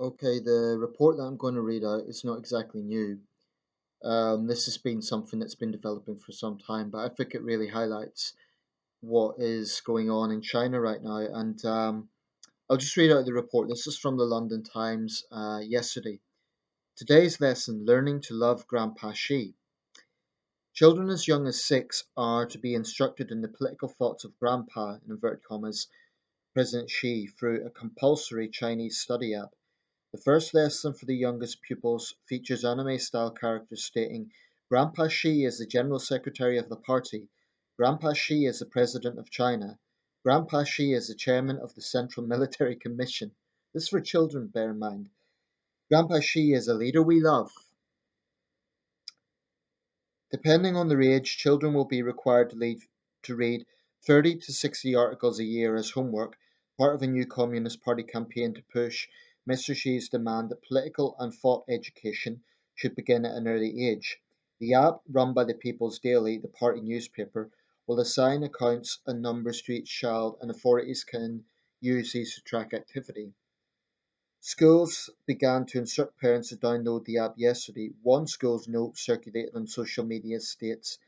Okay, the report that I'm going to read out is not exactly new. This has been something that's been developing for some time, but I think it really highlights what is going on in China right now. And I'll just read out the report. This is from the London Times yesterday. Today's lesson: learning to love Grandpa Xi. Children as young as 6 are to be instructed in the political thoughts of Grandpa, in inverted commas, President Xi, through a compulsory Chinese study app. The first lesson for the youngest pupils features anime-style characters stating, "Grandpa Xi is the General Secretary of the party. Grandpa Xi is the President of China. Grandpa Xi is the Chairman of the Central Military Commission." This is for children, bear in mind. "Grandpa Xi is a leader we love." Depending on their age, children will be required to read 30 to 60 articles a year as homework, part of a new Communist Party campaign to push Mr. Xi's demand that political and thought education should begin at an early age. The app, run by the People's Daily, the party newspaper, will assign accounts and numbers to each child, and authorities can use these to track activity. Schools began to instruct parents to download the app yesterday. One school's note circulated on social media states,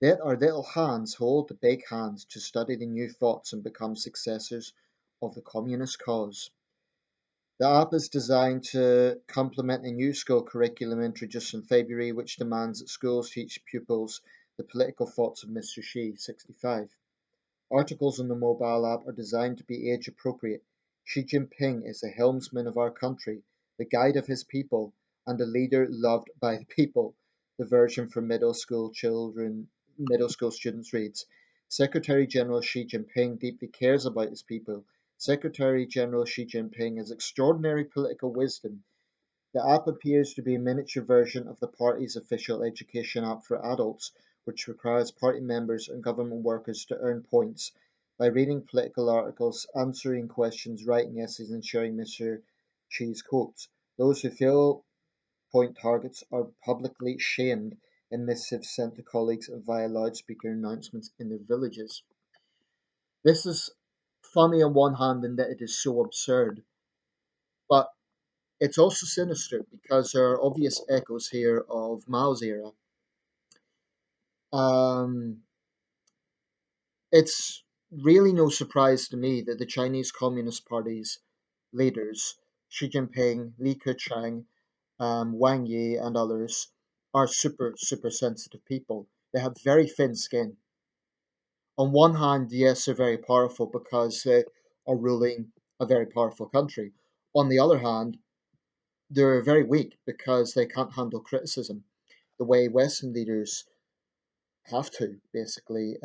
"Let our little hands hold the big hands to study the new thoughts and become successors of the communist cause." The app is designed to complement a new school curriculum introduced in February, which demands that schools teach pupils the political thoughts of Mr. Xi, 65. Articles on the mobile app are designed to be age appropriate. Xi Jinping is the helmsman of our country, the guide of his people, and a leader loved by the people. The version for middle school students reads, "Secretary General Xi Jinping deeply cares about his people. Secretary General Xi Jinping has extraordinary political wisdom." The app appears to be a miniature version of the party's official education app for adults, which requires party members and government workers to earn points by reading political articles, answering questions, writing essays, and sharing Mr. Xi's quotes. Those who fail point targets are publicly shamed in missives sent to colleagues via loudspeaker announcements in their villages. This is funny on one hand in that it is so absurd, but it's also sinister because there are obvious echoes here of Mao's era. Um, it's really no surprise to me that the Chinese Communist Party's leaders, Xi Jinping, Li Keqiang, Wang Yi, and others, are super, super sensitive people. They have very thin skin. On one hand, yes, they're very powerful because they are ruling a very powerful country. On the other hand, they're very weak because they can't handle criticism the way Western leaders have to, basically.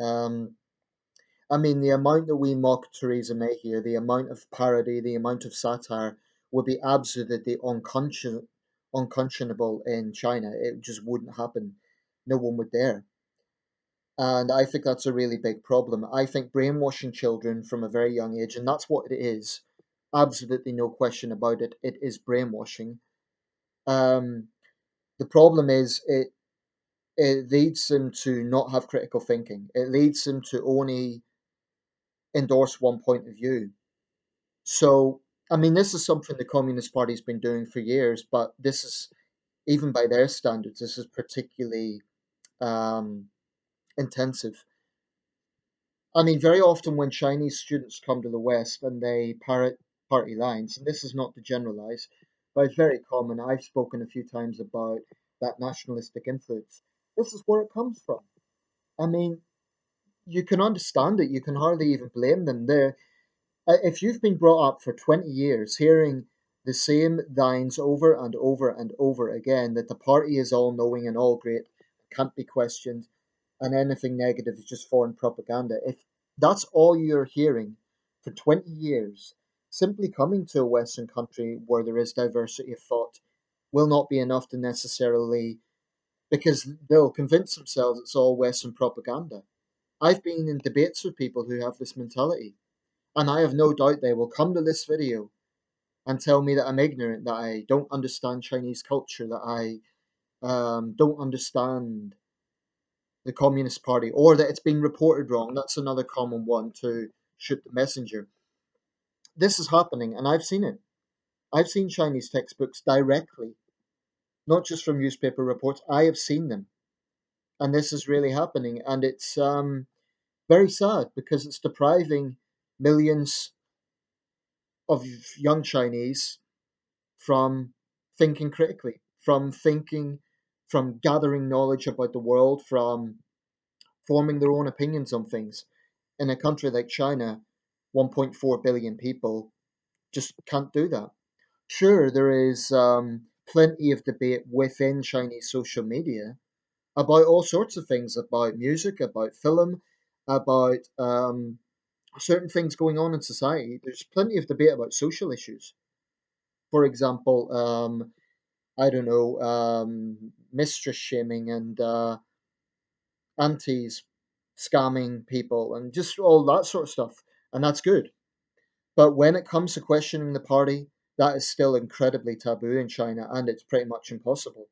I mean, the amount that we mock Theresa May here, the amount of parody, the amount of satire would be absolutely unconscionable in China. It just wouldn't happen. No one would dare. And I think that's a really big problem. I think brainwashing children from a very young age, and that's what it is, absolutely no question about it, it is brainwashing. Um, the problem is it leads them to not have critical thinking. It leads them to only endorse one point of view. So, I mean, this is something the Communist Party's been doing for years, but this is, even by their standards, this is particularly um, intensive. I mean, very often when Chinese students come to the West and they parrot party lines, and this is not to generalize, but it's very common. I've spoken a few times about that nationalistic influence. This is where it comes from. I mean, you can understand it. You can hardly even blame them. If you've been brought up for 20 years hearing the same lines over and over and over again, that the party is all knowing and all great, can't be questioned, and anything negative is just foreign propaganda. If that's all you're hearing for 20 years, simply coming to a Western country where there is diversity of thought will not be enough to necessarily, because they'll convince themselves it's all Western propaganda. I've been in debates with people who have this mentality, and I have no doubt they will come to this video and tell me that I'm ignorant, that I don't understand Chinese culture, that I don't understand the Communist Party, or that it's being reported wrong. That's another common one to shoot the messenger. This is happening, and I've seen it. I've seen Chinese textbooks directly, not just from newspaper reports. I have seen them, and this is really happening, and it's very sad because it's depriving millions of young Chinese from thinking critically, from gathering knowledge about the world, from forming their own opinions on things. In a country like China, 1.4 billion people just can't do that. Sure, there is plenty of debate within Chinese social media about all sorts of things, about music, about film, about certain things going on in society. There's plenty of debate about social issues. For example, I don't know, mistress shaming and aunties scamming people and just all that sort of stuff. And that's good. But when it comes to questioning the party, that is still incredibly taboo in China, and it's pretty much impossible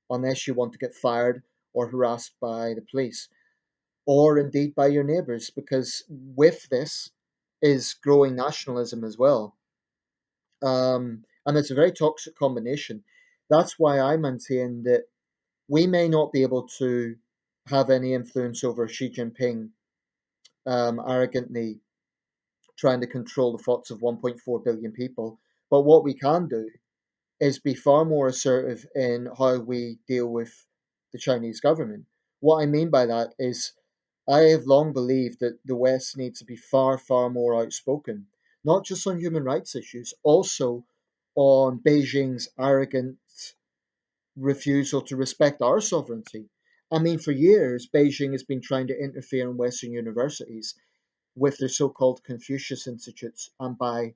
unless you want to get fired or harassed by the police or indeed by your neighbors, because with this is growing nationalism as well. And it's a very toxic combination. That's why I maintain that we may not be able to have any influence over Xi Jinping arrogantly trying to control the thoughts of 1.4 billion people. But what we can do is be far more assertive in how we deal with the Chinese government. What I mean by that is, I have long believed that the West needs to be far, far more outspoken, not just on human rights issues, also on Beijing's arrogant refusal to respect our sovereignty. I mean, for years, Beijing has been trying to interfere in Western universities with their so called Confucius Institutes and by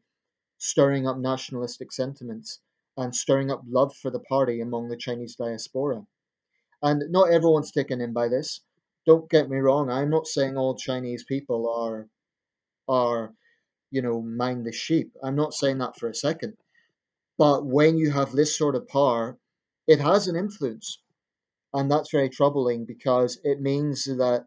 stirring up nationalistic sentiments and stirring up love for the party among the Chinese diaspora. And not everyone's taken in by this. Don't get me wrong, I'm not saying all Chinese people are, mindless sheep. I'm not saying that for a second. But when you have this sort of power, it has an influence. And that's very troubling because it means that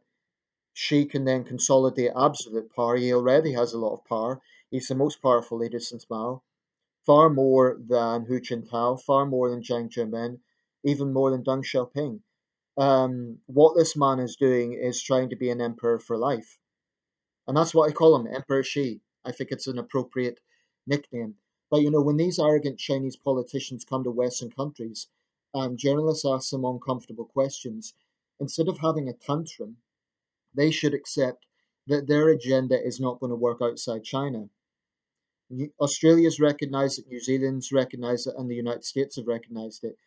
she can then consolidate absolute power. He already has a lot of power. He's the most powerful leader since Mao, far more than Hu Jintao, far more than Jiang Zemin, even more than Deng Xiaoping. What this man is doing is trying to be an emperor for life. And that's what I call him, Emperor Xi. I think it's an appropriate nickname. But when these arrogant Chinese politicians come to Western countries and journalists ask them uncomfortable questions, instead of having a tantrum, they should accept that their agenda is not going to work outside China. Australia's recognised it, New Zealand's recognised it, and the United States have recognised it.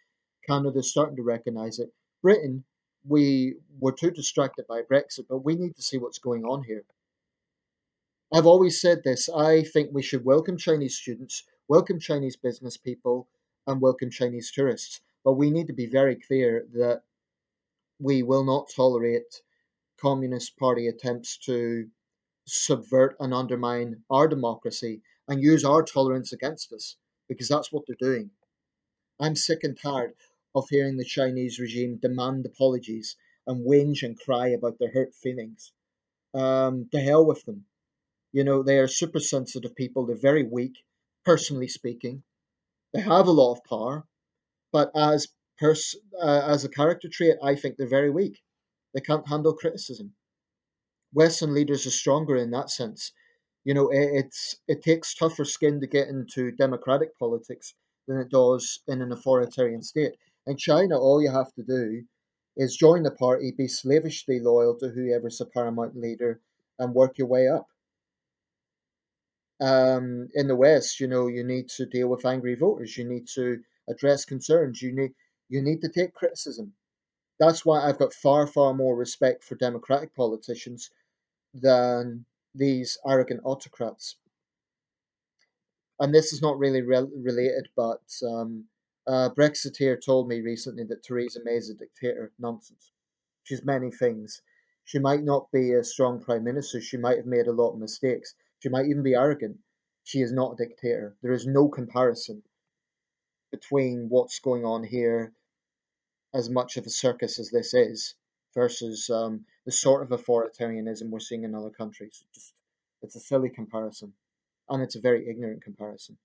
Canada's starting to recognise it. Britain, we were too distracted by Brexit, but we need to see what's going on here. I've always said this. I think we should welcome Chinese students, welcome Chinese business people, and welcome Chinese tourists. But we need to be very clear that we will not tolerate Communist Party attempts to subvert and undermine our democracy and use our tolerance against us, because that's what they're doing. I'm sick and tired of hearing the Chinese regime demand apologies and whinge and cry about their hurt feelings. To hell with them. They are super sensitive people. They're very weak, personally speaking. They have a lot of power, but as a character trait, I think they're very weak. They can't handle criticism. Western leaders are stronger in that sense. It takes tougher skin to get into democratic politics than it does in an authoritarian state. In China, all you have to do is join the party, be slavishly loyal to whoever's the paramount leader, and work your way up. In the West, you need to deal with angry voters. You need to address concerns. You need to take criticism. That's why I've got far, far more respect for democratic politicians than these arrogant autocrats. And this is not really related, but a Brexiteer told me recently that Theresa May is a dictator. Nonsense. She's many things. She might not be a strong prime minister. She might have made a lot of mistakes. She might even be arrogant. She is not a dictator. There is no comparison between what's going on here, as much of a circus as this is, versus the sort of authoritarianism we're seeing in other countries. It's a silly comparison, and it's a very ignorant comparison.